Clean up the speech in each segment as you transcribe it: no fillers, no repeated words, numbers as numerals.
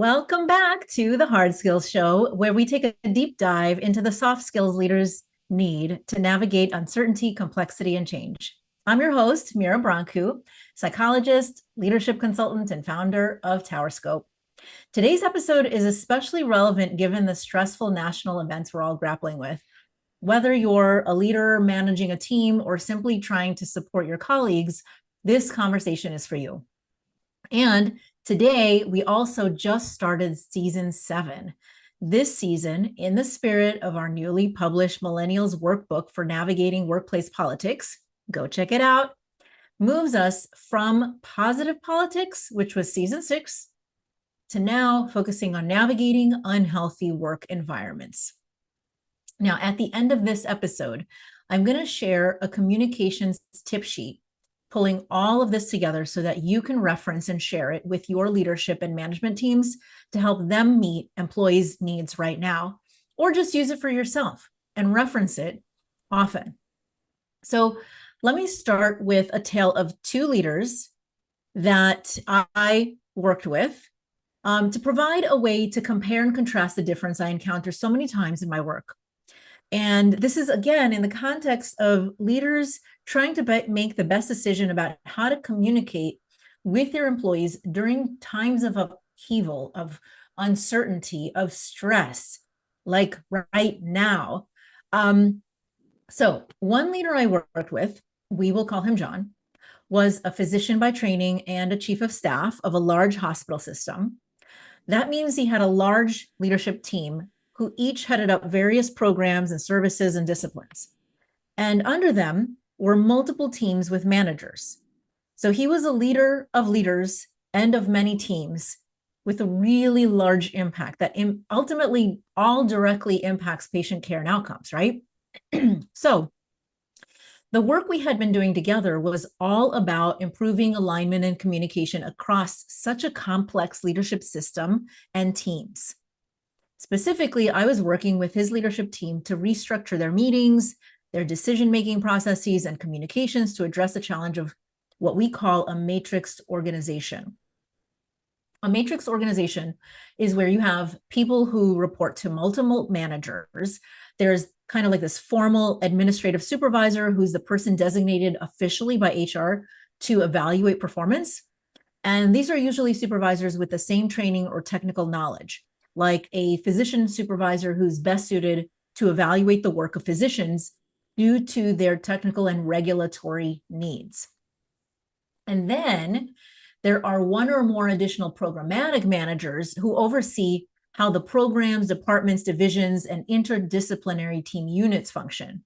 Welcome back to the Hard Skills Show, where we take a deep dive into the soft skills leaders need to navigate uncertainty, complexity, and change. I'm your host, Mira Brancu, psychologist, leadership consultant, and founder of TowerScope. Today's episode is especially relevant given the stressful national events we're all grappling with. Whether you're a leader managing a team or simply trying to support your colleagues, this conversation is for you. And today, we also just started season 7. This season, in the spirit of our newly published Millennials Workbook for Navigating Workplace Politics, go check it out, moves us from positive politics, which was season 6, to now focusing on navigating unhealthy work environments. Now, at the end of this episode, I'm going to share a communications tip sheet, pulling all of this together so that you can reference and share it with your leadership and management teams to help them meet employees' needs right now, or just use it for yourself and reference it often. So let me start with a tale of 2 leaders that I worked with to provide a way to compare and contrast the difference I encounter so many times in my work. And this is, again, in the context of leaders trying to make the best decision about how to communicate with their employees during times of upheaval, of uncertainty, of stress, like right now. So one leader I worked with, we will call him John, was a physician by training and a chief of staff of a large hospital system. That means he had a large leadership team who each headed up various programs and services and disciplines. And under them were multiple teams with managers. So he was a leader of leaders and of many teams with a really large impact that ultimately all directly impacts patient care and outcomes, right? So the work we had been doing together was all about improving alignment and communication across such a complex leadership system and teams. Specifically, I was working with his leadership team to restructure their meetings, their decision-making processes, and communications to address the challenge of what we call a matrix organization. A matrix organization is where you have people who report to multiple managers. There's kind of like this formal administrative supervisor who's the person designated officially by HR to evaluate performance. And these are usually supervisors with the same training or technical knowledge, like a physician supervisor who's best suited to evaluate the work of physicians due to their technical and regulatory needs. And then there are one or more additional programmatic managers who oversee how the programs, departments, divisions, and interdisciplinary team units function.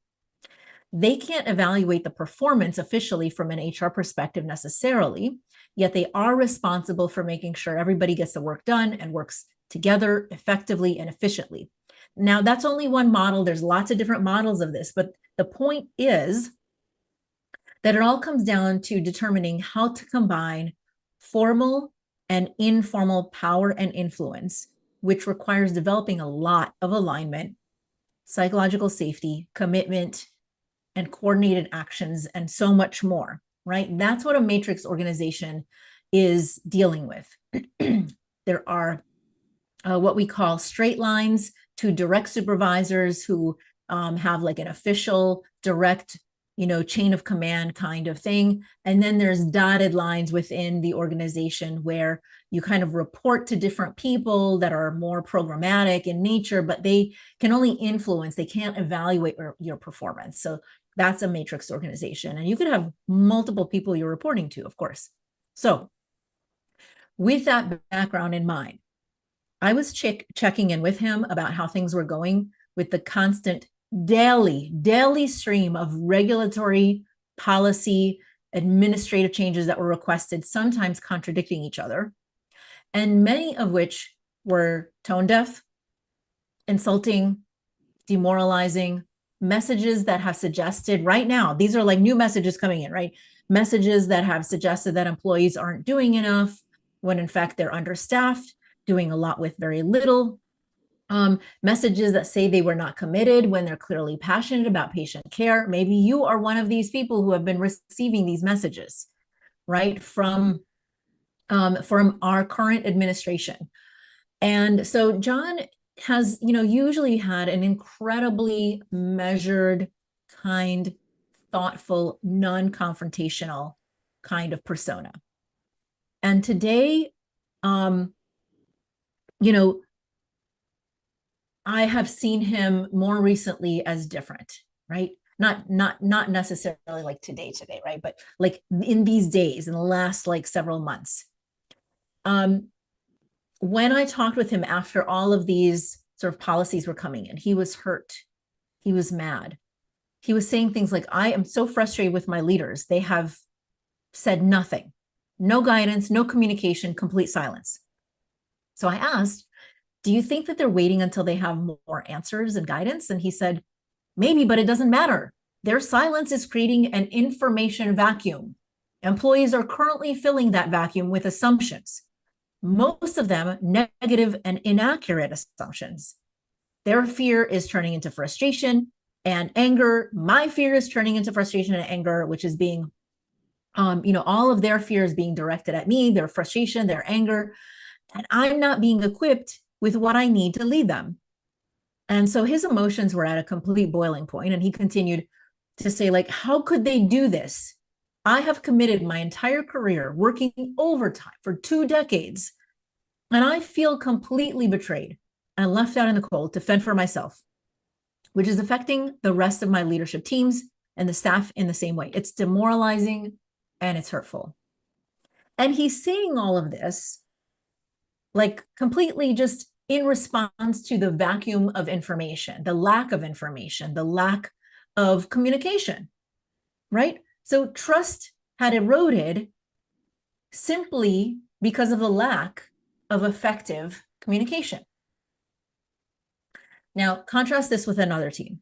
They can't evaluate the performance officially from an HR perspective necessarily, yet they are responsible for making sure everybody gets the work done and works together effectively and efficiently. Now, that's only one model. There's lots of different models of this, but the point is that it all comes down to determining how to combine formal and informal power and influence, which requires developing a lot of alignment, psychological safety, commitment, and coordinated actions, and so much more, right? That's what a matrix organization is dealing with. There are what we call straight lines to direct supervisors who have like an official direct, chain of command kind of thing. And then there's dotted lines within the organization where you kind of report to different people that are more programmatic in nature, but they can only influence, they can't evaluate your performance. So that's a matrix organization. And you could have multiple people you're reporting to, of course. So with that background in mind, I was checking in with him about how things were going with the constant daily stream of regulatory policy, administrative changes that were requested, sometimes contradicting each other, and many of which were tone deaf, insulting, demoralizing, messages that have suggested right now, these are like new messages coming in, right? Messages that have suggested that employees aren't doing enough when in fact they're understaffed, doing a lot with very little. Messages that say they were not committed when they're clearly passionate about patient care. Maybe you are one of these people who have been receiving these messages, right, from our current administration. And so John has, usually had an incredibly measured, kind, thoughtful, non-confrontational kind of persona. And today, um, you know, I have seen him more recently as different, right? Not necessarily like today, right? But like in these days, in the last like several months. When I talked with him after all of these sort of policies were coming in, he was hurt. He was mad. He was saying things like, I am so frustrated with my leaders. They have said nothing, no guidance, no communication, complete silence. So I asked, do you think that they're waiting until they have more answers and guidance? And he said, maybe, but it doesn't matter. Their silence is creating an information vacuum. Employees are currently filling that vacuum with assumptions, most of them negative and inaccurate assumptions. Their fear is turning into frustration and anger. My fear is turning into frustration and anger, which is being, all of their fears being directed at me, their frustration, their anger, and I'm not being equipped with what I need to lead them. And so his emotions were at a complete boiling point, and he continued to say, like, how could they do this? I have committed my entire career working overtime for 2 decades, and I feel completely betrayed and left out in the cold to fend for myself, which is affecting the rest of my leadership teams and the staff in the same way. It's demoralizing and it's hurtful. And he's saying all of this like completely just in response to the vacuum of information, the lack of information, the lack of communication, right? So trust had eroded simply because of the lack of effective communication. Now, contrast this with another team.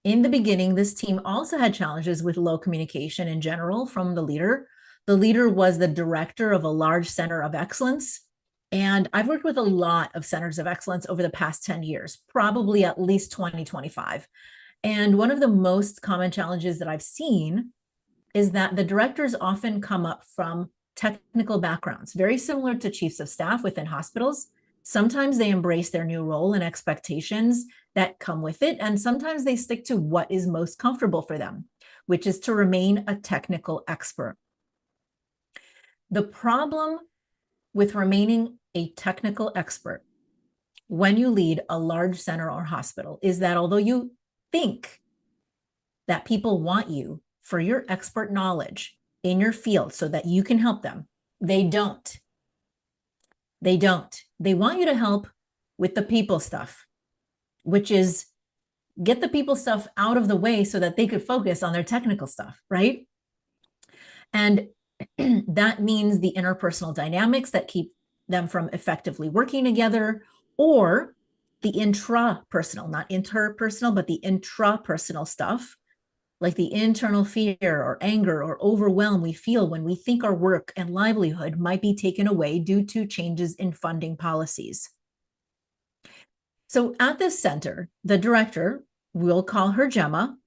In the beginning, this team also had challenges with low communication in general from the leader. The leader was the director of a large center of excellence. And I've worked with a lot of centers of excellence over the past 10 years, probably at least 20, 25. And one of the most common challenges that I've seen is that the directors often come up from technical backgrounds, very similar to chiefs of staff within hospitals. Sometimes they embrace their new role and expectations that come with it, and sometimes they stick to what is most comfortable for them, which is to remain a technical expert. The problem with remaining a technical expert when you lead a large center or hospital is that although you think that people want you for your expert knowledge in your field so that you can help them, they don't. They don't. They want you to help with the people stuff, which is get the people stuff out of the way so that they could focus on their technical stuff, right? And that means the interpersonal dynamics that keep them from effectively working together, or the intrapersonal, not interpersonal, but the intrapersonal stuff, like the internal fear or anger or overwhelm we feel when we think our work and livelihood might be taken away due to changes in funding policies. So at this center, the director, we'll call her Gemma,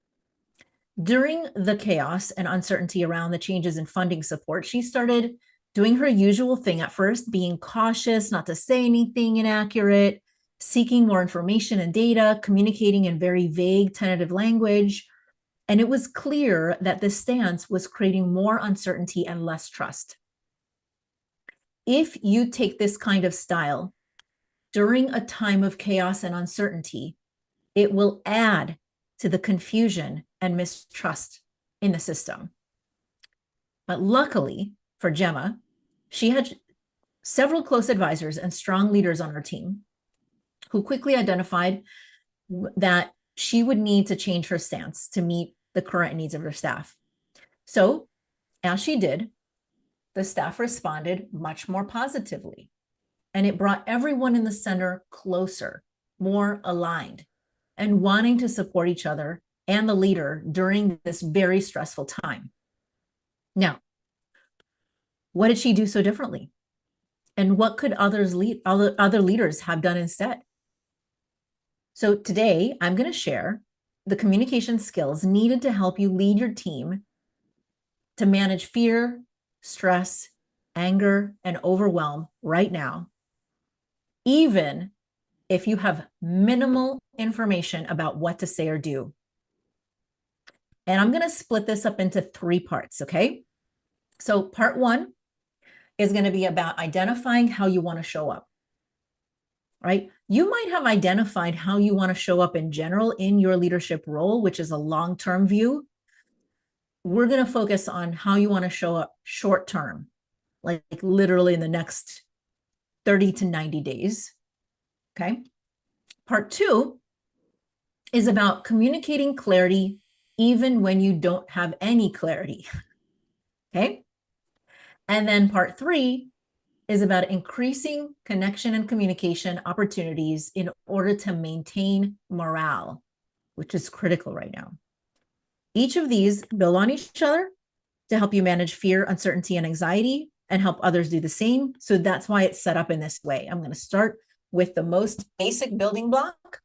during the chaos and uncertainty around the changes in funding support, she started doing her usual thing at first, being cautious, not to say anything inaccurate, seeking more information and data, communicating in very vague, tentative language. And it was clear that this stance was creating more uncertainty and less trust. If you take this kind of style during a time of chaos and uncertainty, it will add to the confusion and mistrust in the system. But luckily for Gemma, she had several close advisors and strong leaders on her team who quickly identified that she would need to change her stance to meet the current needs of her staff. So, as she did, the staff responded much more positively, and it brought everyone in the center closer, more aligned, and wanting to support each other and the leader during this very stressful time. Now, what did she do so differently? And what could other leaders have done instead? So today, I'm going to share the communication skills needed to help you lead your team to manage fear, stress, anger, and overwhelm right now, even if you have minimal information about what to say or do. And I'm going to split this up into 3 parts, okay? So part 1 is going to be about identifying how you want to show up, right? You might have identified how you want to show up in general in your leadership role, which is a long-term view. We're going to focus on how you want to show up short-term, like literally in the next 30 to 90 days, okay? Part 2 is about communicating clarity even when you don't have any clarity, okay? And then part 3 is about increasing connection and communication opportunities in order to maintain morale, which is critical right now. Each of these build on each other to help you manage fear, uncertainty, and anxiety and help others do the same. So that's why it's set up in this way. I'm going to start with the most basic building block,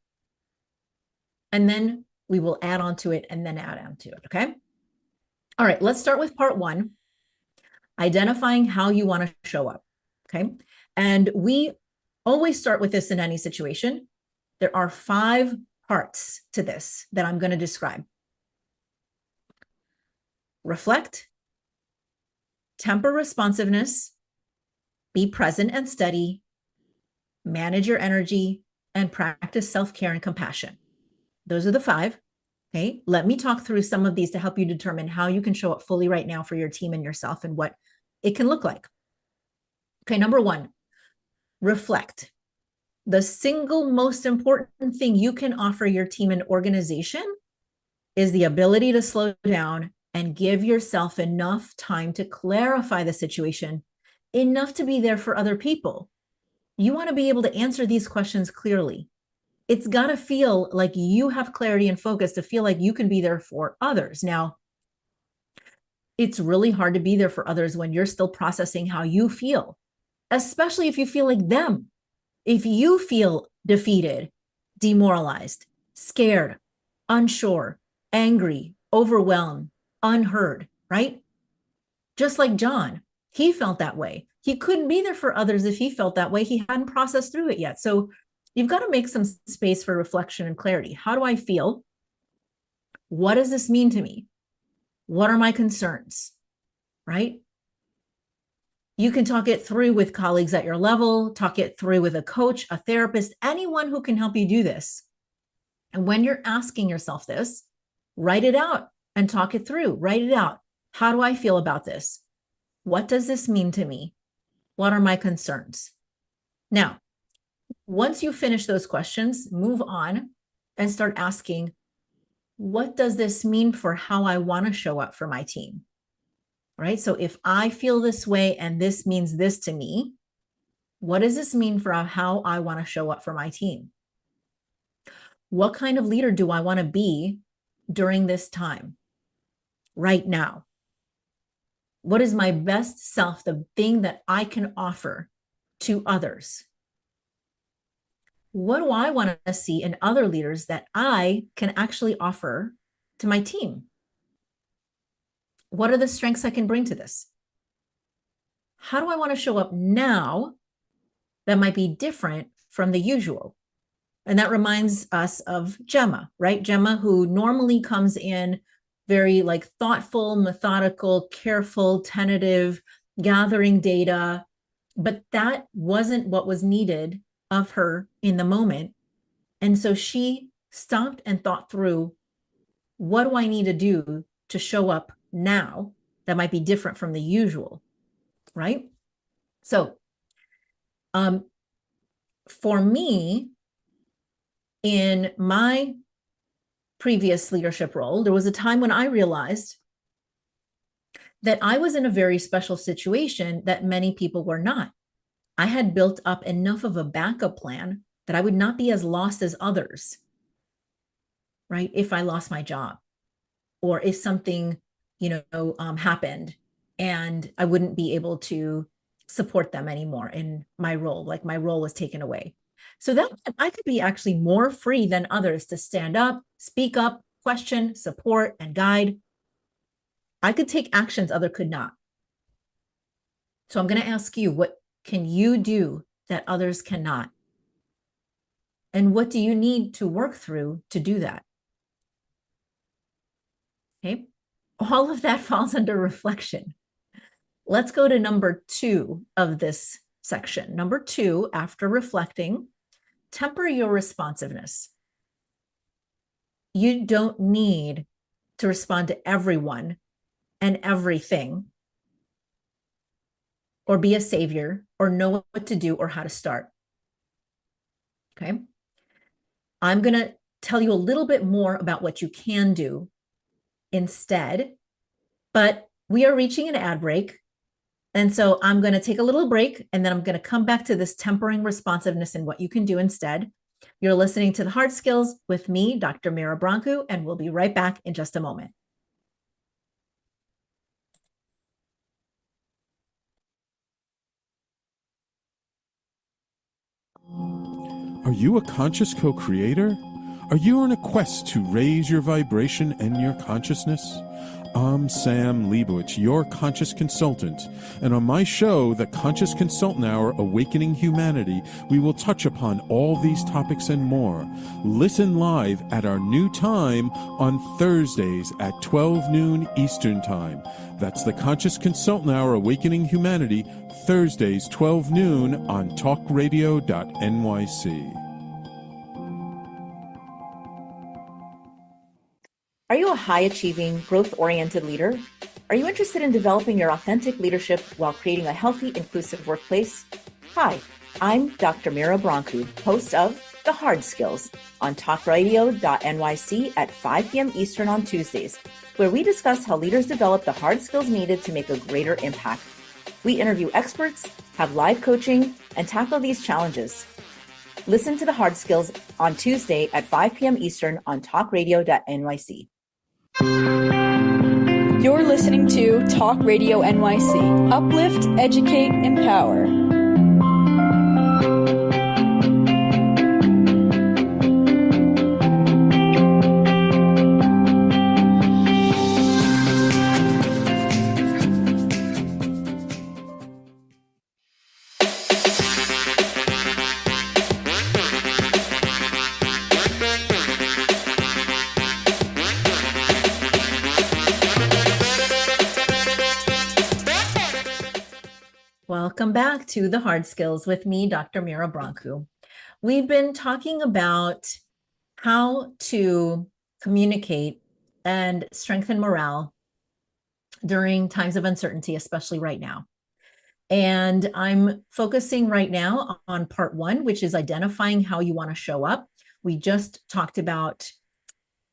and then we will add on to it and then add on to it, okay? All right, let's start with part 1, identifying how you want to show up, okay? And we always start with this in any situation. There are 5 parts to this that I'm going to describe. Reflect, temper responsiveness, be present and steady, manage your energy, and practice self-care and compassion. Those are the 5. Okay, let me talk through some of these to help you determine how you can show up fully right now for your team and yourself and what it can look like. Okay, number 1, reflect. The single most important thing you can offer your team and organization is the ability to slow down and give yourself enough time to clarify the situation, enough to be there for other people. You want to be able to answer these questions clearly. It's got to feel like you have clarity and focus to feel like you can be there for others. Now, it's really hard to be there for others when you're still processing how you feel, especially if you feel like them. If you feel defeated, demoralized, scared, unsure, angry, overwhelmed, unheard, right? Just like John, he felt that way. He couldn't be there for others if he felt that way. He hadn't processed through it yet. So you've got to make some space for reflection and clarity. How do I feel? What does this mean to me? What are my concerns? Right? You can talk it through with colleagues at your level, talk it through with a coach, a therapist, anyone who can help you do this. And when you're asking yourself this, write it out and talk it through. Write it out. How do I feel about this? What does this mean to me? What are my concerns? Now, once you finish those questions, move on and start asking, what does this mean for how I want to show up for my team? Right? So if I feel this way and this means this to me, what does this mean for how I want to show up for my team? What kind of leader do I want to be during this time, right now? What is my best self, the thing that I can offer to others? What do I want to see in other leaders that I can actually offer to my team? What are the strengths I can bring to this? How do I want to show up now that might be different from the usual? And that reminds us of Gemma, right? Gemma, who normally comes in very like thoughtful, methodical, careful, tentative, gathering data, but that wasn't what was needed of her in the moment. And so she stopped and thought through, what do I need to do to show up now that might be different from the usual, right? So for me, in my previous leadership role, there was a time when I realized that I was in a very special situation that many people were not. I had built up enough of a backup plan that I would not be as lost as others, right? If I lost my job or if something, happened and I wouldn't be able to support them anymore in my role, like my role was taken away. So that I could be actually more free than others to stand up, speak up, question, support, and guide. I could take actions others could not. So I'm going to ask you, what can you do that others cannot? And what do you need to work through to do that? Okay. All of that falls under reflection. Let's go to number 2 of this section. Number 2, after reflecting, temper your responsiveness. You don't need to respond to everyone and everything, or be a savior, or know what to do or how to start. Okay. I'm going to tell you a little bit more about what you can do instead, but we are reaching an ad break. And so I'm going to take a little break, and then I'm going to come back to this tempering responsiveness and what you can do instead. You're listening to The Hard Skills with me, Dr. Mira Brancu, and we'll be right back in just a moment. Are you a conscious co-creator? Are you on a quest to raise your vibration and your consciousness? I'm Sam Leibowitz, your conscious consultant, and on my show, The Conscious Consultant Hour, Awakening Humanity, we will touch upon all these topics and more. Listen live at our new time on Thursdays at 12 noon Eastern Time. That's The Conscious Consultant Hour, Awakening Humanity, Thursdays 12 noon on talkradio.nyc. Are you a high-achieving, growth-oriented leader? Are you interested in developing your authentic leadership while creating a healthy, inclusive workplace? Hi, I'm Dr. Mira Brancu, host of The Hard Skills on talkradio.nyc at 5 p.m. Eastern on Tuesdays, where we discuss how leaders develop the hard skills needed to make a greater impact. We interview experts, have live coaching, and tackle these challenges. Listen to The Hard Skills on Tuesday at 5 p.m. Eastern on talkradio.nyc. You're listening to Talk Radio NYC. Uplift, educate, empower. Welcome back to The Hard Skills with me, Dr. Mira Brancu. We've been talking about how to communicate and strengthen morale during times of uncertainty, especially right now. And I'm focusing right now on part 1, which is identifying how you want to show up. We just talked about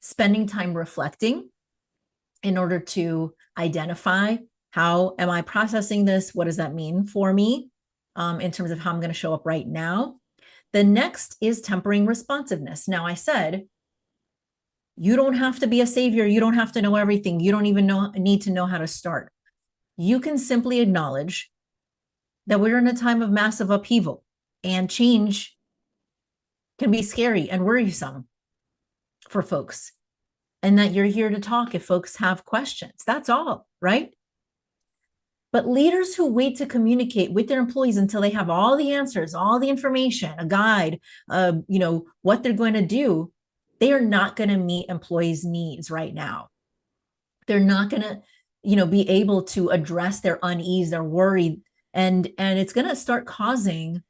spending time reflecting in order to identify, how am I processing this? What does that mean for me in terms of how I'm going to show up right now? The next is tempering responsiveness. Now, I said, you don't have to be a savior. You don't have to know everything. You don't even need to know how to start. You can simply acknowledge that we're in a time of massive upheaval, and change can be scary and worrisome for folks, and that you're here to talk if folks have questions. That's all, right? But leaders who wait to communicate with their employees until they have all the answers, all the information, a guide, what they're going to do, they are not going to meet employees' needs right now. They're not going to, be able to address their unease, their worry, and it's going to start causing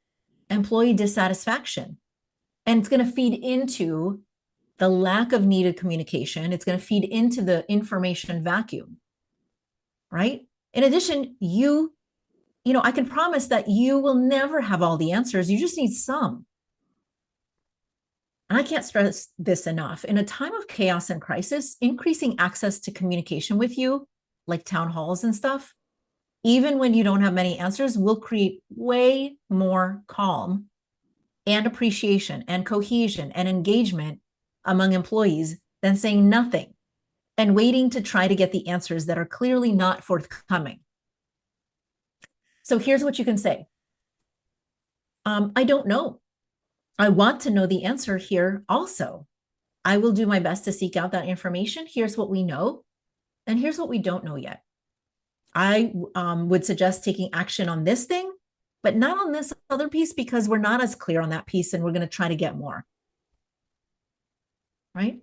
employee dissatisfaction. And it's going to feed into the lack of needed communication. It's going to feed into the information vacuum, right? In addition, I can promise that you will never have all the answers. You just need some. And I can't stress this enough. In a time of chaos and crisis, increasing access to communication with you, like town halls and stuff, even when you don't have many answers, will create way more calm and appreciation and cohesion and engagement among employees than saying nothing and waiting to try to get the answers that are clearly not forthcoming. So here's what you can say. I don't know. I want to know the answer here also. I will do my best to seek out that information. Here's what we know, and here's what we don't know yet. I would suggest taking action on this thing, but not on this other piece, because we're not as clear on that piece, and we're going to try to get more. right?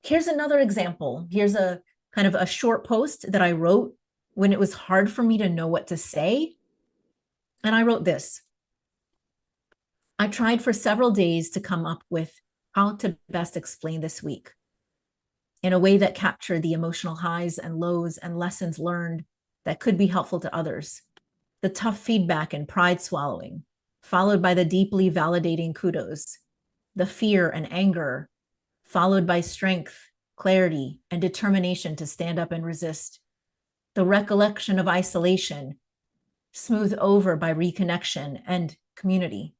Here's another example. Here's a kind of a short post that I wrote when it was hard for me to know what to say. And I wrote this. I tried for several days to come up with how to best explain this week in a way that captured the emotional highs and lows and lessons learned that could be helpful to others, the tough feedback and pride swallowing, followed by the deeply validating kudos, the fear and anger, followed by strength, clarity, and determination to stand up and resist, the recollection of isolation, smoothed over by reconnection and community.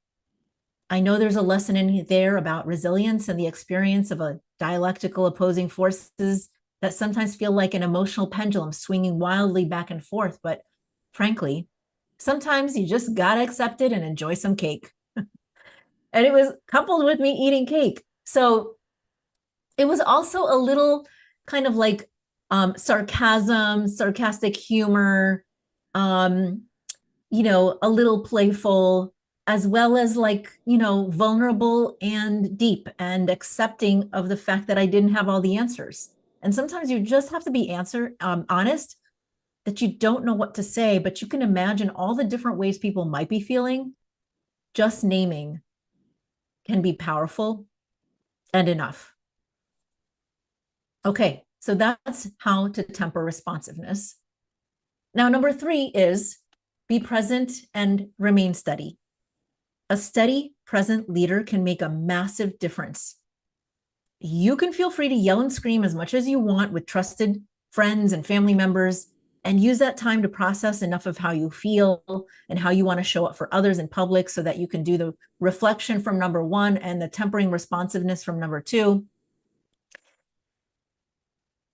I know there's a lesson in there about resilience and the experience of a dialectical opposing forces that sometimes feel like an emotional pendulum swinging wildly back and forth. But frankly, sometimes you just gotta accept it and enjoy some cake. And it was coupled with me eating cake. So it was also a little kind of like sarcasm, sarcastic humor, a little playful, as well as like, vulnerable and deep and accepting of the fact that I didn't have all the answers. And sometimes you just have to be honest that you don't know what to say, but you can imagine all the different ways people might be feeling. Just naming can be powerful and enough. Okay, so that's how to temper responsiveness. Now, number 3 is be present and remain steady. A steady, present leader can make a massive difference. You can feel free to yell and scream as much as you want with trusted friends and family members, and use that time to process enough of how you feel and how you want to show up for others in public so that you can do the reflection from number 1 and the tempering responsiveness from number 2.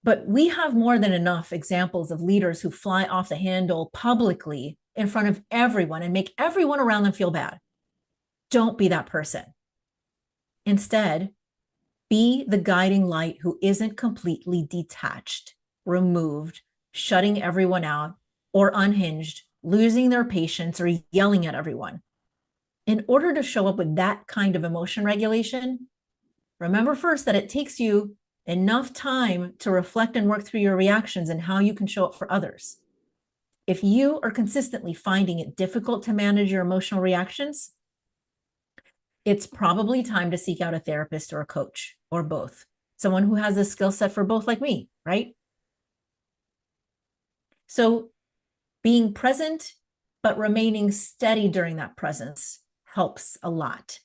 But we have more than enough examples of leaders who fly off the handle publicly in front of everyone and make everyone around them feel bad. Don't be that person. Instead, be the guiding light who isn't completely detached, removed, shutting everyone out, or unhinged, losing their patience, or yelling at everyone. In order to show up with that kind of emotion regulation, remember first that it takes you enough time to reflect and work through your reactions and how you can show up for others. If you are consistently finding it difficult to manage your emotional reactions, it's probably time to seek out a therapist or a coach or both, someone who has a skill set for both like me, right? So being present, but remaining steady during that presence helps a lot.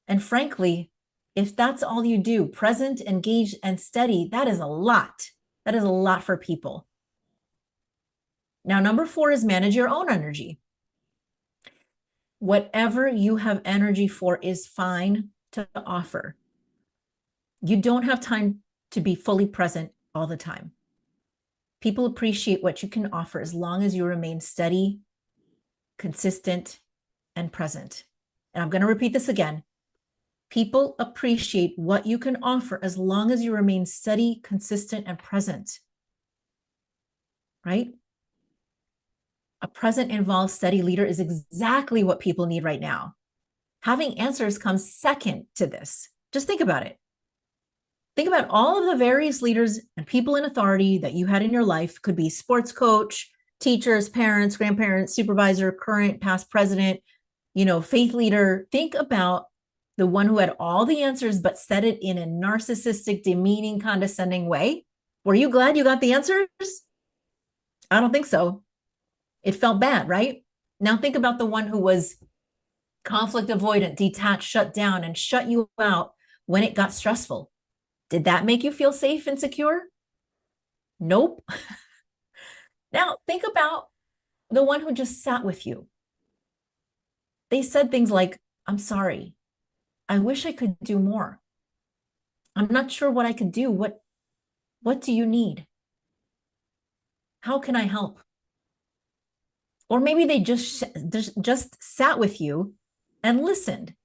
And frankly, if that's all you do, present, engaged, and steady, that is a lot. That is a lot for people. Now, number 4 is manage your own energy. Whatever you have energy for is fine to offer. You don't have time to be fully present all the time. People appreciate what you can offer as long as you remain steady, consistent, and present. And I'm going to repeat this again. People appreciate what you can offer as long as you remain steady, consistent, and present. Right? A present, involved, steady leader is exactly what people need right now. Having answers comes second to this. Just think about it. Think about all of the various leaders and people in authority that you had in your life. Could be sports coach, teachers, parents, grandparents, supervisor, current, past president, faith leader. Think about the one who had all the answers, but said it in a narcissistic, demeaning, condescending way. Were you glad you got the answers? I don't think so. It felt bad, right? Now think about the one who was conflict avoidant, detached, shut down, and shut you out when it got stressful. Did that make you feel safe and secure? Nope. Now think about the one who just sat with you. They said things like, I'm sorry. I wish I could do more. I'm not sure what I could do. What do you need? How can I help? Or maybe they just sat with you and listened.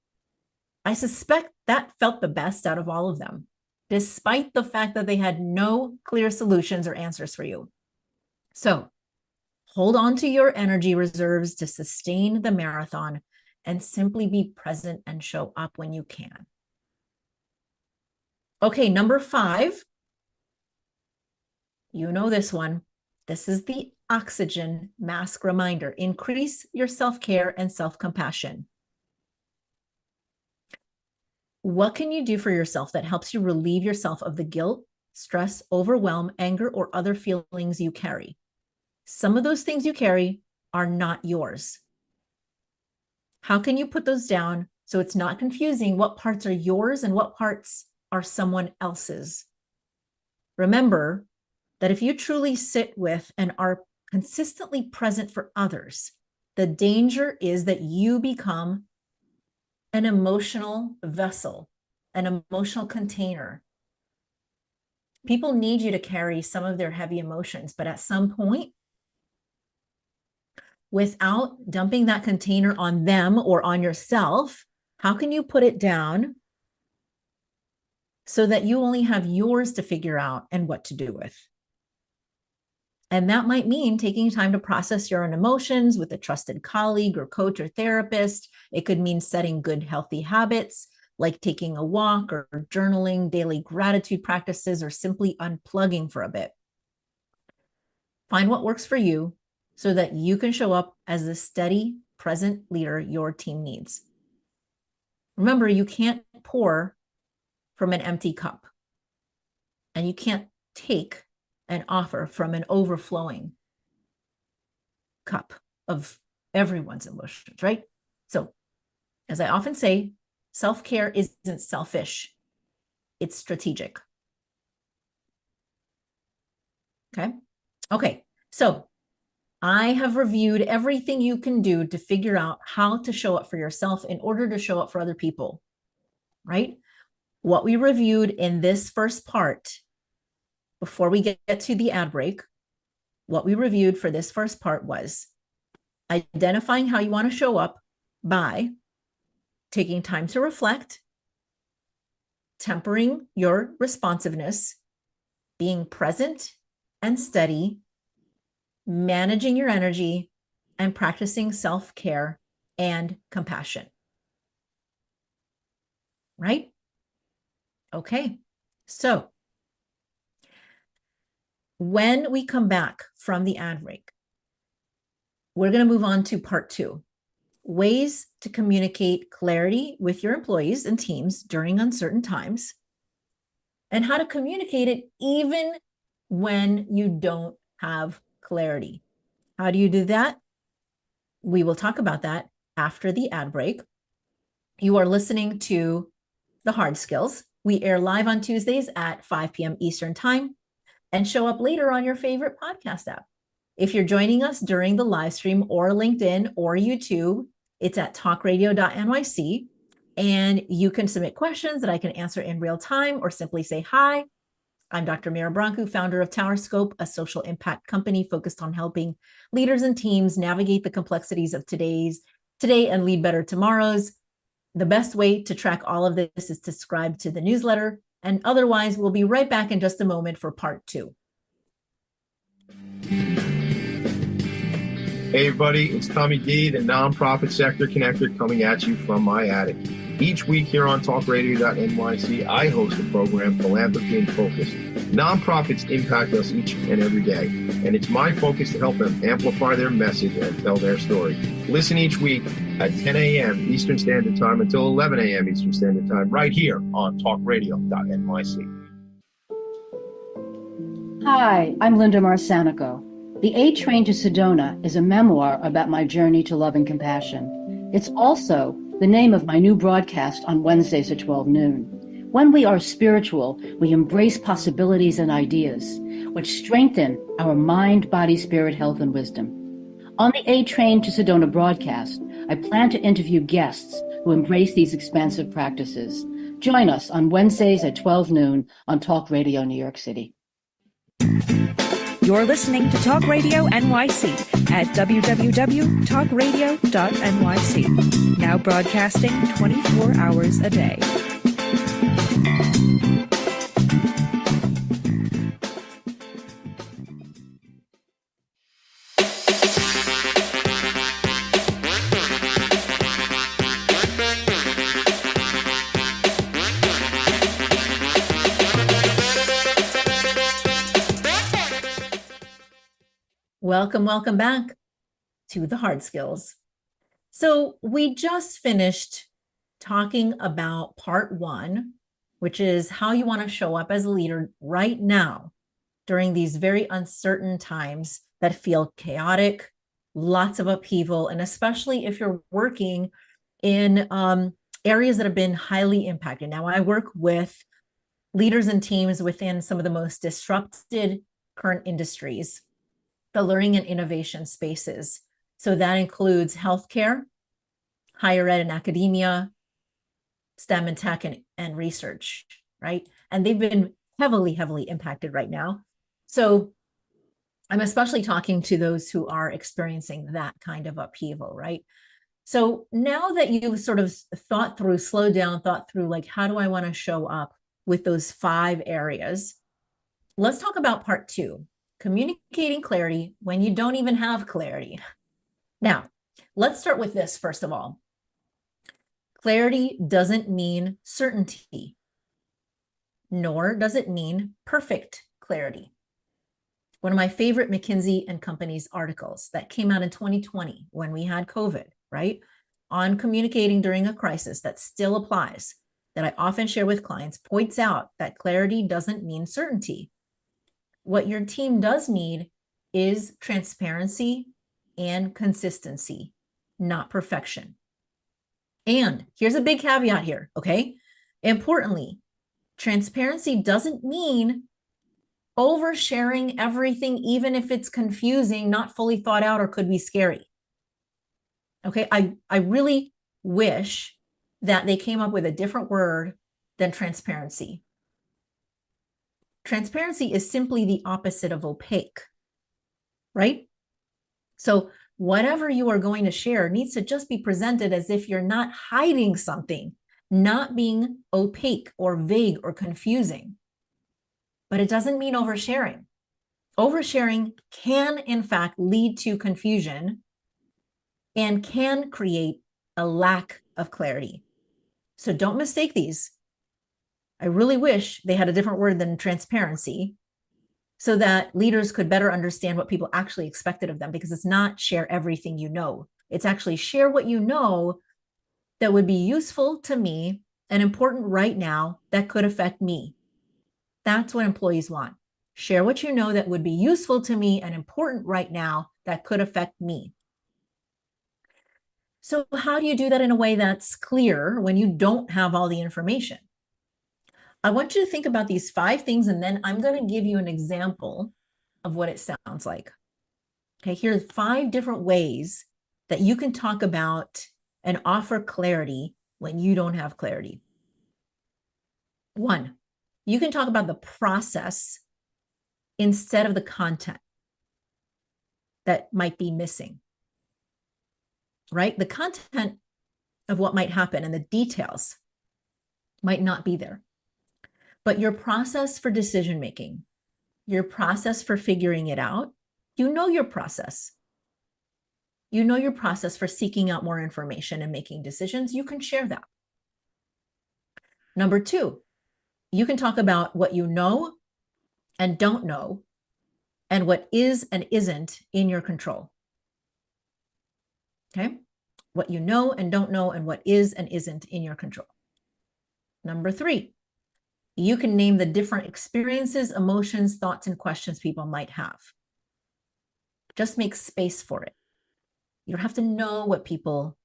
I suspect that felt the best out of all of them, despite the fact that they had no clear solutions or answers for you. So hold on to your energy reserves to sustain the marathon and simply be present and show up when you can. Okay, number 5. You know this one. This is the oxygen mask reminder. Increase your self-care and self-compassion. What can you do for yourself that helps you relieve yourself of the guilt, stress, overwhelm, anger, or other feelings you carry? Some of those things you carry are not yours. How can you put those down so it's not confusing what parts are yours and what parts are someone else's? Remember that if you truly sit with and are consistently present for others, the danger is that you become an emotional vessel, an emotional container. People need you to carry some of their heavy emotions, but at some point, without dumping that container on them or on yourself, how can you put it down so that you only have yours to figure out and what to do with? And that might mean taking time to process your own emotions with a trusted colleague or coach or therapist. It could mean setting good, healthy habits like taking a walk or journaling, daily gratitude practices, or simply unplugging for a bit. Find what works for you so that you can show up as the steady, present leader your team needs. Remember, you can't pour from an empty cup, and you can't take and offer from an overflowing cup of everyone's emotions, right? So, as I often say, self-care isn't selfish, it's strategic. Okay, so I have reviewed everything you can do to figure out how to show up for yourself in order to show up for other people, right? What we reviewed in this first part, before we get to the ad break, what we reviewed for this first part was identifying how you want to show up by taking time to reflect, tempering your responsiveness, being present and steady, managing your energy, and practicing self-care and compassion. Right? Okay, so when we come back from the ad break, we're going to move on to part 2, ways to communicate clarity with your employees and teams during uncertain times, and how to communicate it even when you don't have clarity. How do you do that? We will talk about that after the ad break. You are listening to The Hard Skills. We air live on Tuesdays at 5 p.m. Eastern Time and show up later on your favorite podcast app. If you're joining us during the live stream or LinkedIn or YouTube, it's at talkradio.nyc, and you can submit questions that I can answer in real time or simply say hi. I'm Dr. Mira Brancu, founder of TowerScope, a social impact company focused on helping leaders and teams navigate the complexities of today and lead better tomorrows. The best way to track all of this is to subscribe to the newsletter, and otherwise we'll be right back in just a moment for part 2. Hey everybody, it's Tommy D, the nonprofit sector connector, coming at you from my attic. Each week here on talkradio.nyc, I host a program, Philanthropy in Focus. Nonprofits impact us each and every day, and it's my focus to help them amplify their message and tell their story. Listen each week at 10 a.m. Eastern Standard Time until 11 a.m. Eastern Standard Time, right here on talkradio.nyc. Hi, I'm Linda Marcanico. The A Train to Sedona is a memoir about my journey to love and compassion. It's also the name of my new broadcast on Wednesdays at 12 noon. When we are spiritual, we embrace possibilities and ideas, which strengthen our mind, body, spirit, health, and wisdom. On the A Train to Sedona broadcast, I plan to interview guests who embrace these expansive practices. Join us on Wednesdays at 12 noon on Talk Radio New York City. You're listening to Talk Radio NYC at www.talkradio.nyc. Now broadcasting 24 hours a day. Welcome back to the hard skills. So we just finished talking about part 1, which is how you want to show up as a leader right now during these very uncertain times that feel chaotic, lots of upheaval, and especially if you're working in areas that have been highly impacted. Now, I work with leaders and teams within some of the most disrupted current industries, the learning and innovation spaces. So that includes healthcare, higher ed and academia, STEM and tech and research, right? And they've been heavily impacted right now. So I'm especially talking to those who are experiencing that kind of upheaval, right? So now that you've sort of thought through, slowed down, thought through, like, how do I want to show up with those 5 areas? Let's talk about part 2, communicating clarity when you don't even have clarity. Now, let's start with this first of all. Clarity doesn't mean certainty, nor does it mean perfect clarity. One of my favorite McKinsey and Company's articles that came out in 2020 when we had COVID, right, on communicating during a crisis that still applies, that I often share with clients, points out that clarity doesn't mean certainty. What your team does need is transparency and consistency, not perfection. And here's a big caveat here, okay? Importantly, transparency doesn't mean oversharing everything, even if it's confusing, not fully thought out, or could be scary. Okay, I really wish that they came up with a different word than transparency. Transparency is simply the opposite of opaque, right? So whatever you are going to share needs to just be presented as if you're not hiding something, not being opaque or vague or confusing. But it doesn't mean oversharing. Oversharing can, in fact, lead to confusion and can create a lack of clarity. So don't mistake these. I really wish they had a different word than transparency so that leaders could better understand what people actually expected of them, because it's not share everything you know. It's actually share what you know that would be useful to me and important right now that could affect me. That's what employees want. Share what you know that would be useful to me and important right now that could affect me. So how do you do that in a way that's clear when you don't have all the information? I want you to think about these 5 things, and then I'm going to give you an example of what it sounds like. Okay, here's 5 different ways that you can talk about and offer clarity when you don't have clarity. 1, you can talk about the process instead of the content that might be missing, right? The content of what might happen and the details might not be there. But your process for decision-making, your process for figuring it out, you know your process. You know your process for seeking out more information and making decisions. You can share that. Number 2, you can talk about what you know and don't know and what is and isn't in your control. Okay? What you know and don't know and what is and isn't in your control. Number 3, you can name the different experiences, emotions, thoughts, and questions people might have. Just make space for it. You don't have to know what people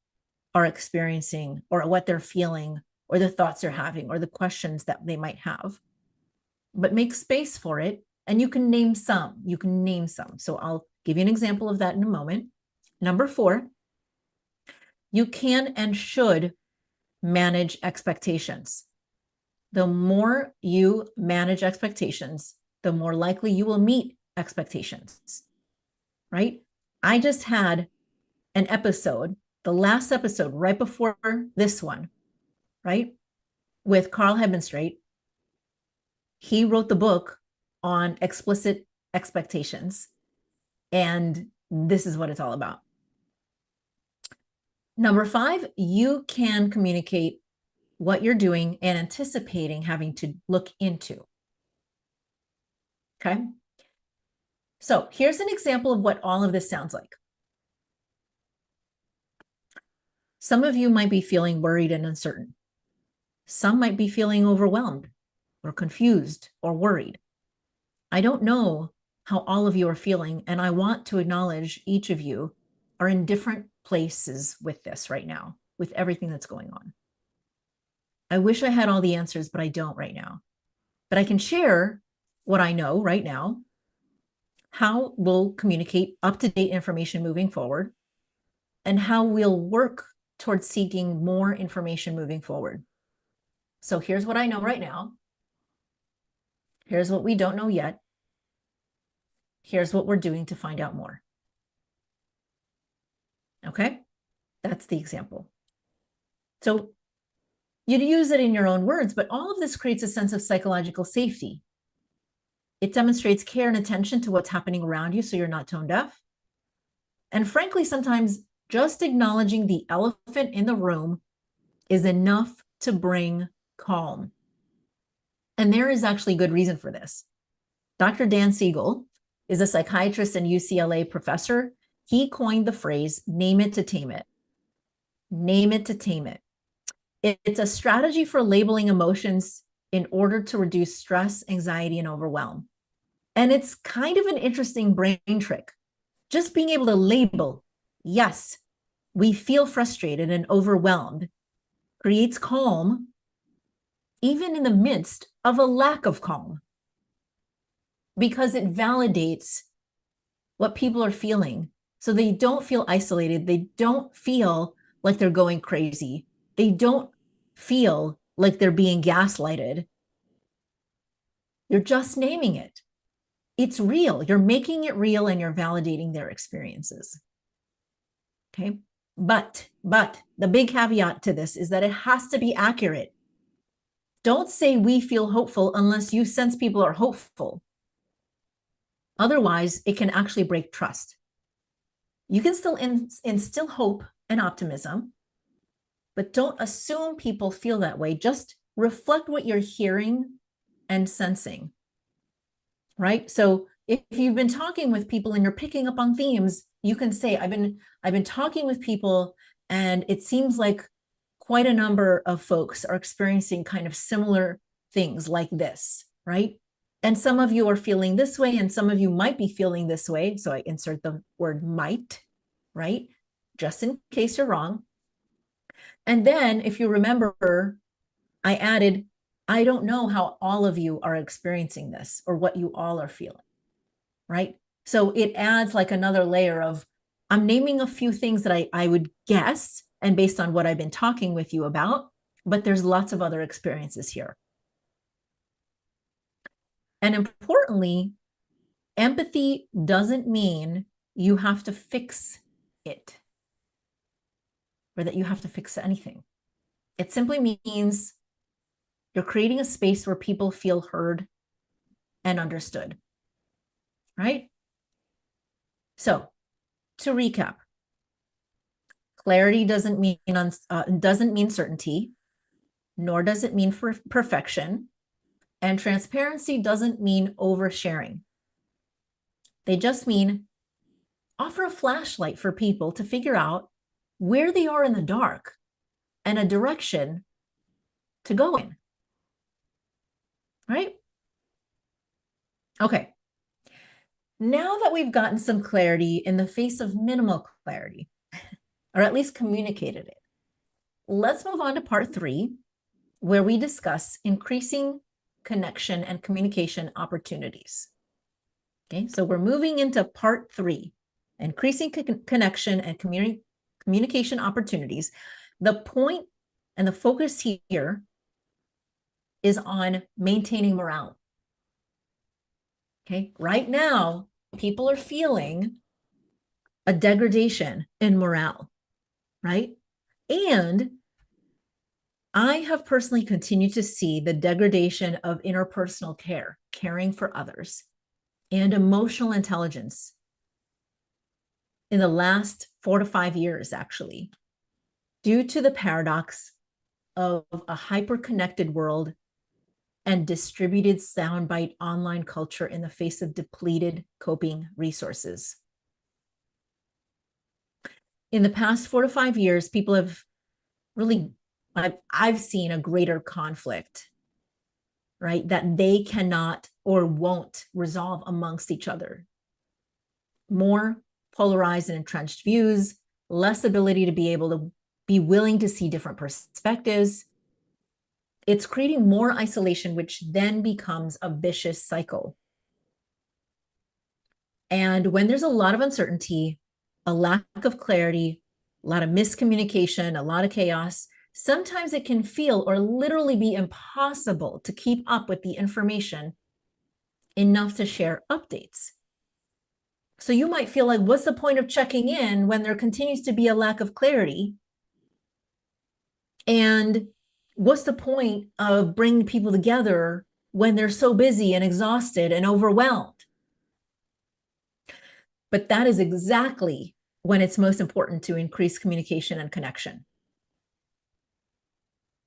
are experiencing or what they're feeling or the thoughts they're having or the questions that they might have. But make space for it, and you can name some. You can name some. So I'll give you an example of that in a moment. Number 4, you can and should manage expectations. The more you manage expectations, the more likely you will meet expectations, right? I just had an episode, the last episode right before this one, right? With Carl Hebenstreit. He wrote the book on explicit expectations, and this is what it's all about. Number 5, you can communicate what you're doing and anticipating having to look into. Okay. So here's an example of what all of this sounds like. Some of you might be feeling worried and uncertain. Some might be feeling overwhelmed or confused or worried. I don't know how all of you are feeling, and I want to acknowledge each of you are in different places with this right now, with everything that's going on. I wish I had all the answers, but I don't right now. But I can share what I know right now, how we'll communicate up-to-date information moving forward, and how we'll work towards seeking more information moving forward. So here's what I know right now. Here's what we don't know yet. Here's what we're doing to find out more. Okay, that's the example. So you'd use it in your own words, but all of this creates a sense of psychological safety. It demonstrates care and attention to what's happening around you so you're not tone deaf. And frankly, sometimes just acknowledging the elephant in the room is enough to bring calm. And there is actually good reason for this. Dr. Dan Siegel is a psychiatrist and UCLA professor. He coined the phrase, name it to tame it. Name it to tame it. It's a strategy for labeling emotions in order to reduce stress, anxiety, and overwhelm. And it's kind of an interesting brain trick. Just being able to label, yes, we feel frustrated and overwhelmed, creates calm, even in the midst of a lack of calm, because it validates what people are feeling. So they don't feel isolated. They don't feel like they're going crazy. They don't feel like they're being gaslighted. You're just naming it. It's real. You're making it real and you're validating their experiences. Okay. But the big caveat to this is that it has to be accurate. Don't say we feel hopeful unless you sense people are hopeful. Otherwise, it can actually break trust. You can still instill hope and optimism, but don't assume people feel that way. Just reflect what you're hearing and sensing, right? So if you've been talking with people and you're picking up on themes, you can say, I've been talking with people and it seems like quite a number of folks are experiencing kind of similar things like this, right? And some of you are feeling this way and some of you might be feeling this way. So I insert the word might, right? Just in case you're wrong. And then if you remember, I added, I don't know how all of you are experiencing this or what you all are feeling, right? So it adds like another layer of, I'm naming a few things that I would guess, and based on what I've been talking with you about, but there's lots of other experiences here. And importantly, empathy doesn't mean you have to fix it or that you have to fix anything. It simply means you're creating a space where people feel heard and understood, right? So to recap, clarity doesn't mean certainty, nor does it mean perfection. And transparency doesn't mean oversharing. They just mean offer a flashlight for people to figure out where they are in the dark and a direction to go in. Right? Okay. Now that we've gotten some clarity in the face of minimal clarity, or at least communicated it, let's move on to part 3, where we discuss increasing connection and communication opportunities. Okay, so we're moving into part 3, increasing connection and communication opportunities. The point and the focus here is on maintaining morale. Okay, right now, people are feeling a degradation in morale, right? And I have personally continued to see the degradation of interpersonal care, caring for others, and emotional intelligence in the last 4 to 5 years, actually, due to the paradox of a hyper-connected world and distributed soundbite online culture in the face of depleted coping resources. In the past 4 to 5 years, people have really, I've seen a greater conflict, right, that they cannot or won't resolve amongst each other. More polarized and entrenched views, less ability to be able to be willing to see different perspectives. It's creating more isolation, which then becomes a vicious cycle. And when there's a lot of uncertainty, a lack of clarity, a lot of miscommunication, a lot of chaos, sometimes it can feel or literally be impossible to keep up with the information enough to share updates. So you might feel like, what's the point of checking in when there continues to be a lack of clarity? And what's the point of bringing people together when they're so busy and exhausted and overwhelmed? But that is exactly when it's most important to increase communication and connection.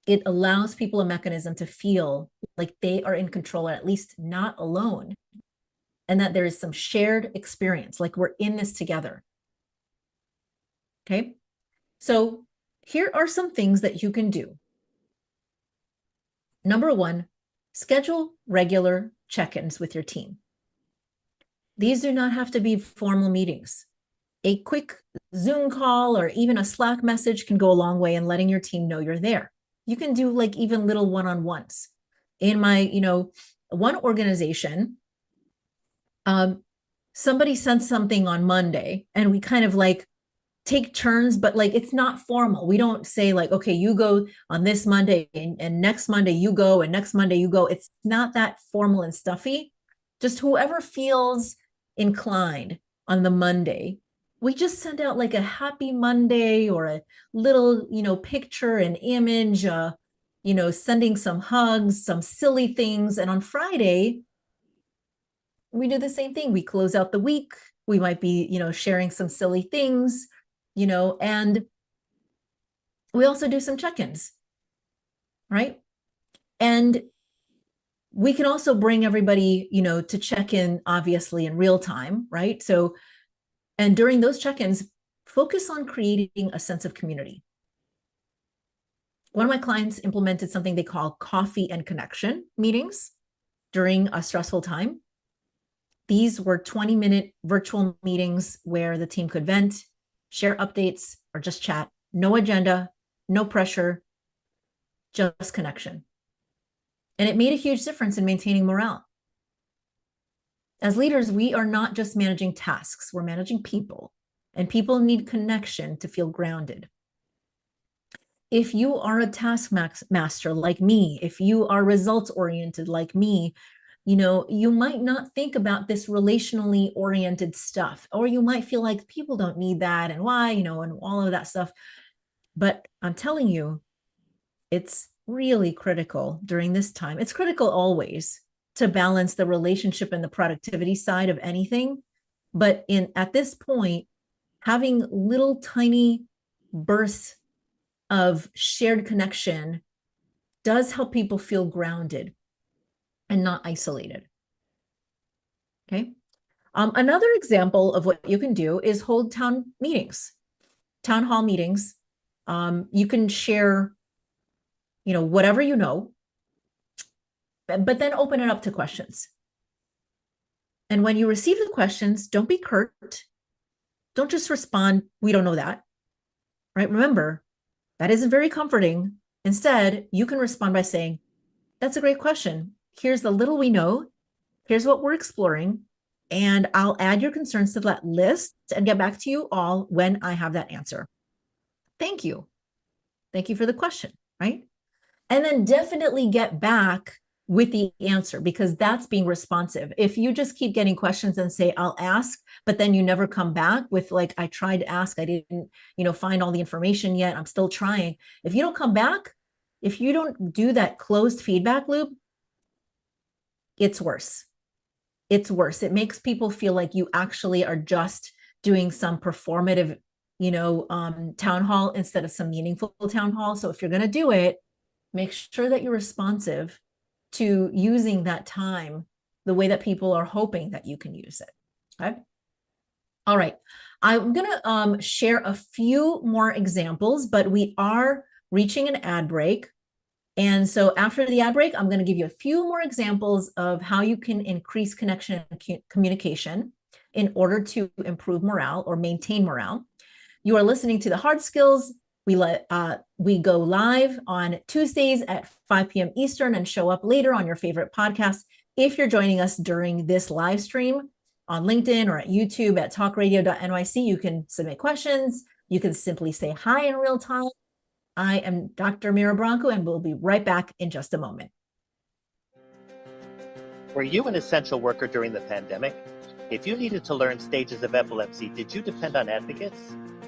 It allows people a mechanism to feel like they are in control, or at least not alone, and that there is some shared experience, like we're in this together. Okay, so here are some things that you can do. Number one, schedule regular check-ins with your team. These do not have to be formal meetings. A quick Zoom call or even a Slack message can go a long way in letting your team know you're there. You can do like even little one-on-ones. In my, one organization, somebody sent something on Monday and we kind of like take turns, but like it's not formal. We don't say like, okay, you go on this Monday and next Monday you go and next Monday you go. It's not that formal and stuffy. Just whoever feels inclined on the Monday, we just send out like a happy Monday or a little, picture, an image, sending some hugs, some silly things. And on Friday, we do the same thing. We close out the week. We might be, sharing some silly things, and we also do some check-ins, right? And we can also bring everybody, to check in, obviously, in real time, right? So, and during those check-ins, focus on creating a sense of community. One of my clients implemented something they call coffee and connection meetings during a stressful time. These were 20-minute virtual meetings where the team could vent, share updates, or just chat. No agenda, no pressure, just connection. And it made a huge difference in maintaining morale. As leaders, we are not just managing tasks, we're managing people, and people need connection to feel grounded. If you are a task master like me, if you are results oriented like me, you might not think about this relationally oriented stuff, or you might feel like people don't need that and why, and all of that stuff. But I'm telling you, it's really critical during this time. It's critical always to balance the relationship and the productivity side of anything. But at this point, having little tiny bursts of shared connection does help people feel grounded and not isolated. Okay. Another example of what you can do is hold town hall meetings. You can share, whatever but then open it up to questions. And when you receive the questions, don't be curt. Don't just respond, we don't know that, right? Remember, that isn't very comforting. Instead, you can respond by saying, that's a great question. Here's the little we know. Here's what we're exploring. And I'll add your concerns to that list and get back to you all when I have that answer. Thank you. Thank you for the question, right? And then definitely get back with the answer, because that's being responsive. If you just keep getting questions and say, I'll ask, but then you never come back with like, I tried to ask, I didn't, find all the information yet, I'm still trying. If you don't come back, if you don't do that closed feedback loop, it's worse. It's worse. It makes people feel like you actually are just doing some performative, town hall instead of some meaningful town hall. So if you're going to do it, make sure that you're responsive to using that time the way that people are hoping that you can use it. Okay. All right. I'm going to share a few more examples, but we are reaching an ad break. And so after the ad break, I'm going to give you a few more examples of how you can increase connection and communication in order to improve morale or maintain morale. You are listening to the Hard Skills. We go live on Tuesdays at 5 p.m. Eastern and show up later on your favorite podcast. If you're joining us during this live stream on LinkedIn or at YouTube at talkradio.nyc, you can submit questions. You can simply say hi in real time. I am Dr. Mira Brancu, and we'll be right back in just a moment. Were you an essential worker during the pandemic? If you needed to learn stages of epilepsy, did you depend on advocates?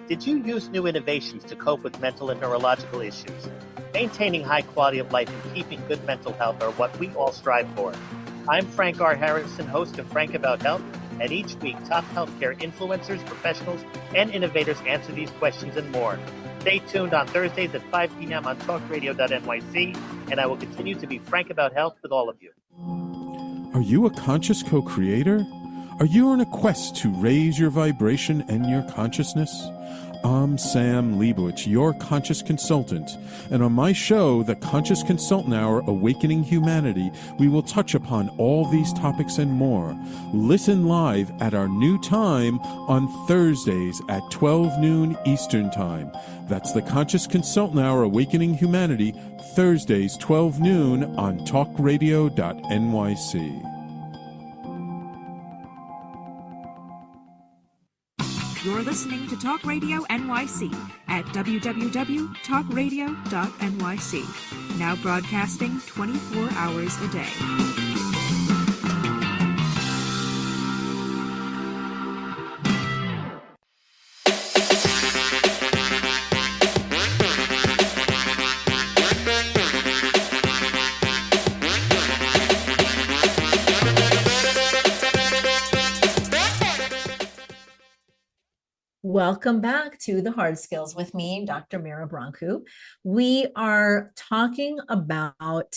Did you use new innovations to cope with mental and neurological issues? Maintaining high quality of life and keeping good mental health are what we all strive for. I'm Frank R. Harrison, host of Frank About Health, and each week top healthcare influencers, professionals, and innovators answer these questions and more. Stay tuned on Thursdays at 5 p.m. on talkradio.nyc, and I will continue to be frank about health with all of you. Are you a conscious co-creator? Are you on a quest to raise your vibration and your consciousness? I'm Sam Leibowitz, your conscious consultant, and on my show, The Conscious Consultant Hour, Awakening Humanity, we will touch upon all these topics and more. Listen live at our new time on Thursdays at 12 noon Eastern Time. That's The Conscious Consultant Hour, Awakening Humanity, Thursdays 12 noon on talkradio.nyc. You're listening to Talk Radio NYC at www.talkradio.nyc. Now broadcasting 24 hours a day. Welcome back to the Hard Skills with me, Dr. Mira Brancu. We are talking about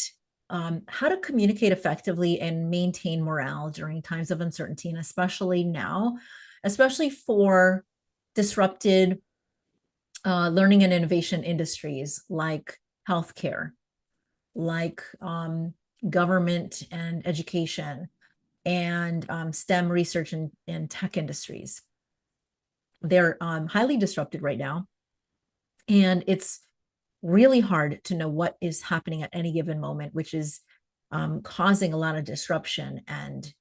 how to communicate effectively and maintain morale during times of uncertainty, and especially now, especially for disrupted learning and innovation industries like healthcare, like government and education, and STEM research and tech industries. They're highly disrupted right now, and it's really hard to know what is happening at any given moment, which is causing a lot of disruption and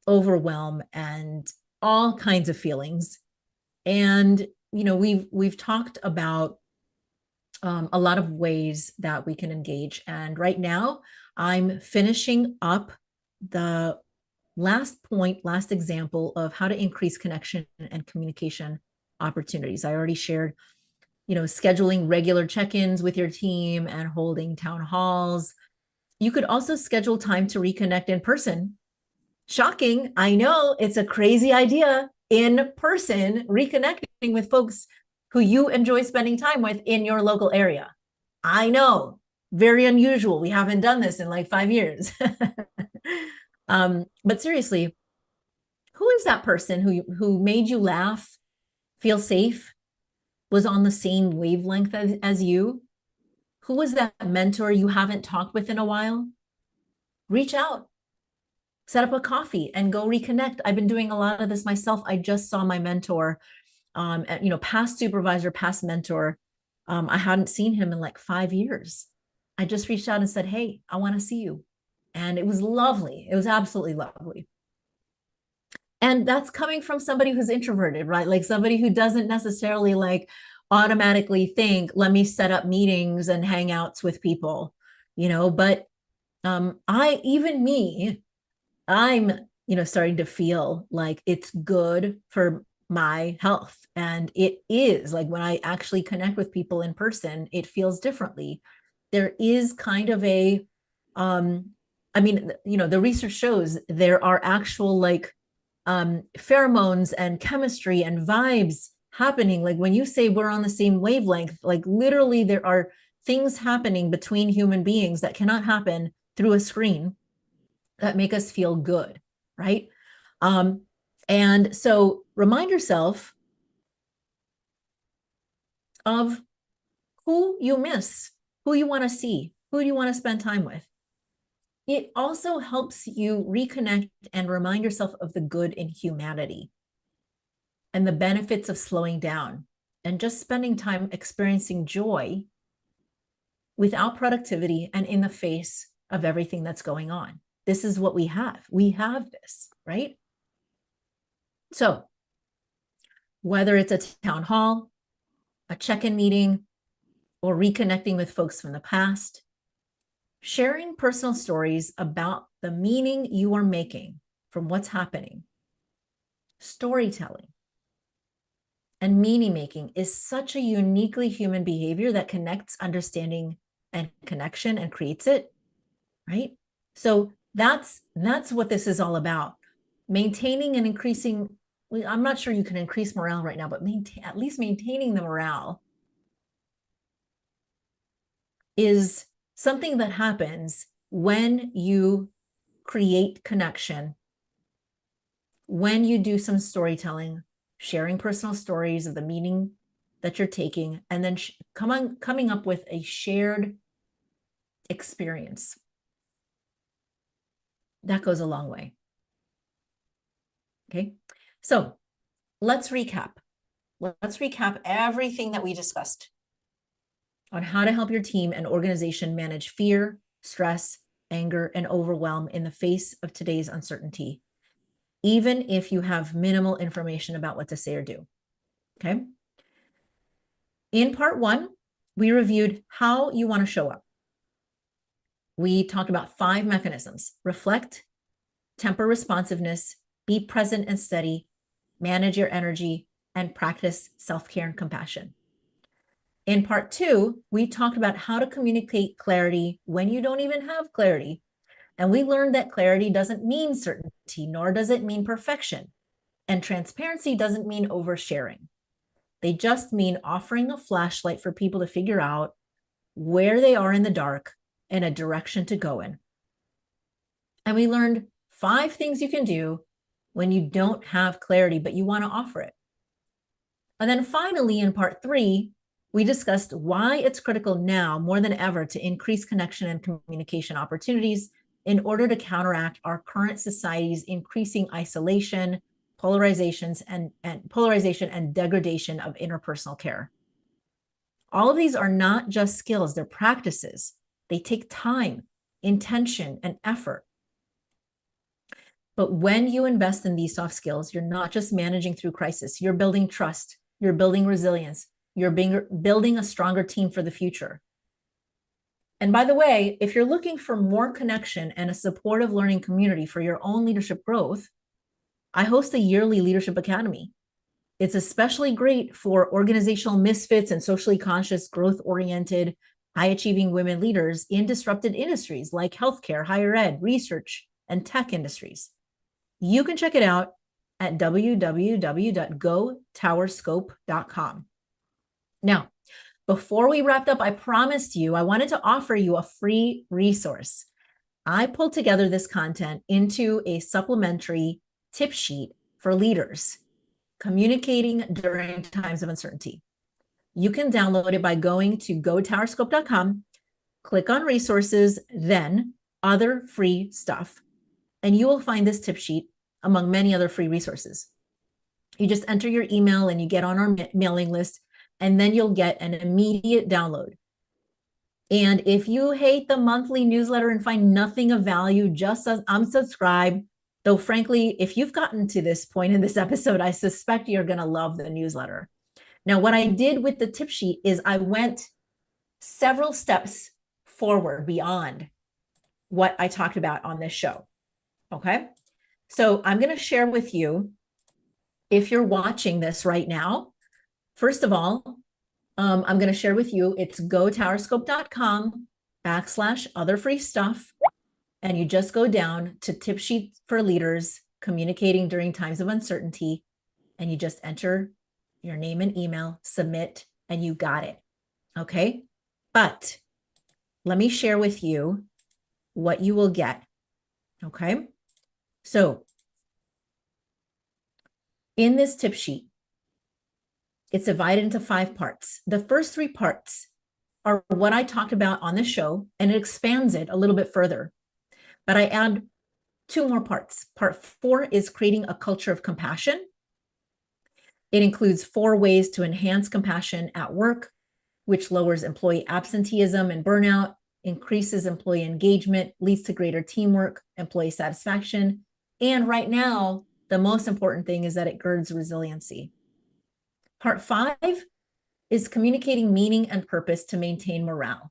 overwhelm and all kinds of feelings. And we've talked about a lot of ways that we can engage. And right now, I'm finishing up the last example of how to increase connection and communication opportunities. I already shared, scheduling regular check-ins with your team and holding town halls. You could also schedule time to reconnect in person. Shocking. I know, it's a crazy idea. In person, reconnecting with folks who you enjoy spending time with in your local area. I know, very unusual. We haven't done this in like 5 years. But seriously, who is that person who made you laugh, feel safe, was on the same wavelength as you? Who was that mentor you haven't talked with in a while? Reach out, set up a coffee and go reconnect. I've been doing a lot of this myself. I just saw my mentor, past supervisor, past mentor. I hadn't seen him in like 5 years. I just reached out and said, hey, I want to see you. And it was lovely. It was absolutely lovely. And that's coming from somebody who's introverted, right? Like somebody who doesn't necessarily like automatically think, let me set up meetings and hangouts with people, but I'm starting to feel like it's good for my health. And it is like when I actually connect with people in person, it feels differently. There is kind of a, the research shows there are actual pheromones and chemistry and vibes happening. Like when you say we're on the same wavelength, like literally there are things happening between human beings that cannot happen through a screen that make us feel good, right? And so remind yourself of who you miss, who you want to see, who you want to spend time with. It also helps you reconnect and remind yourself of the good in humanity and the benefits of slowing down and just spending time experiencing joy without productivity and in the face of everything that's going on. This is what we have. We have this, right? So whether it's a town hall, a check-in meeting, or reconnecting with folks from the past, sharing personal stories about the meaning you are making from what's happening, storytelling, and meaning making is such a uniquely human behavior that connects understanding and connection and creates it, right? So that's what this is all about. Maintaining and increasing, I'm not sure you can increase morale right now, but at least maintaining the morale is something that happens when you create connection, when you do some storytelling, sharing personal stories of the meaning that you're taking, and then coming up with a shared experience. That goes a long way. Okay, so let's recap. Let's recap everything that we discussed on how to help your team and organization manage fear, stress, anger, and overwhelm in the face of today's uncertainty, even if you have minimal information about what to say or do. Okay. In part 1, we reviewed how you want to show up. We talked about 5 mechanisms: reflect, temper responsiveness, be present and steady, manage your energy, and practice self-care and compassion. In part 2, we talked about how to communicate clarity when you don't even have clarity. And we learned that clarity doesn't mean certainty, nor does it mean perfection. And transparency doesn't mean oversharing. They just mean offering a flashlight for people to figure out where they are in the dark and a direction to go in. And we learned 5 things you can do when you don't have clarity, but you want to offer it. And then finally, in part 3, we discussed why it's critical now more than ever to increase connection and communication opportunities in order to counteract our current society's increasing isolation, polarization, and degradation of interpersonal care. All of these are not just skills, they're practices. They take time, intention, and effort. But when you invest in these soft skills, you're not just managing through crisis, you're building trust, you're building resilience, you're building a stronger team for the future. And by the way, if you're looking for more connection and a supportive learning community for your own leadership growth, I host a yearly leadership academy. It's especially great for organizational misfits and socially conscious, growth-oriented, high-achieving women leaders in disrupted industries like healthcare, higher ed, research, and tech industries. You can check it out at www.gotowerscope.com. Now, before we wrapped up, I promised you I wanted to offer you a free resource. I pulled together this content into a supplementary tip sheet for leaders communicating during times of uncertainty. You can download it by going to gotowerscope.com, click on resources, then other free stuff, and you will find this tip sheet among many other free resources. You just enter your email and you get on our mailing list, and then you'll get an immediate download. And if you hate the monthly newsletter and find nothing of value, just unsubscribe. Though frankly, if you've gotten to this point in this episode, I suspect you're going to love the newsletter. Now, what I did with the tip sheet is I went several steps forward beyond what I talked about on this show. Okay. So I'm going to share with you, if you're watching this right now, first of all, I'm going to share with you, it's gotowerscope.com/other free stuff. And you just go down to tip sheet for leaders communicating during times of uncertainty. And you just enter your name and email, submit, and you got it. Okay. But let me share with you what you will get. Okay. So in this tip sheet, it's divided into 5 parts. The first 3 parts are what I talked about on the show, and it expands it a little bit further. But I add 2 more parts. Part 4 is creating a culture of compassion. It includes 4 ways to enhance compassion at work, which lowers employee absenteeism and burnout, increases employee engagement, leads to greater teamwork, employee satisfaction. And right now, the most important thing is that it girds resiliency. Part 5 is communicating meaning and purpose to maintain morale.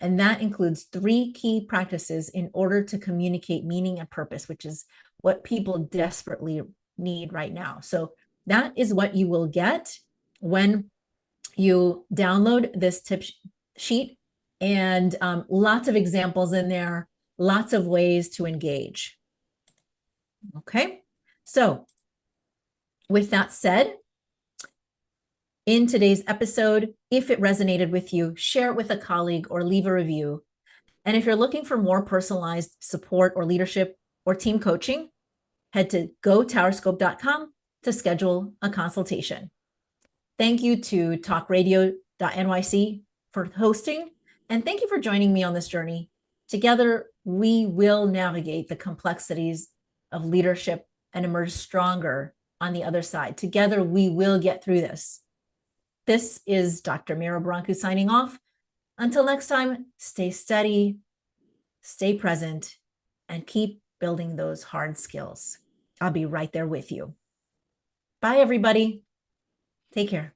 And that includes 3 key practices in order to communicate meaning and purpose, which is what people desperately need right now. So that is what you will get when you download this tip sheet, and lots of examples in there, lots of ways to engage. Okay, so with that said, in today's episode, if it resonated with you, share it with a colleague or leave a review. And if you're looking for more personalized support or leadership or team coaching, head to gotowerscope.com to schedule a consultation. Thank you to talkradio.nyc for hosting, and thank you for joining me on this journey. Together, we will navigate the complexities of leadership and emerge stronger on the other side. Together, we will get through this. This is Dr. Mira Brancu signing off. Until next time, stay steady, stay present, and keep building those hard skills. I'll be right there with you. Bye, everybody. Take care.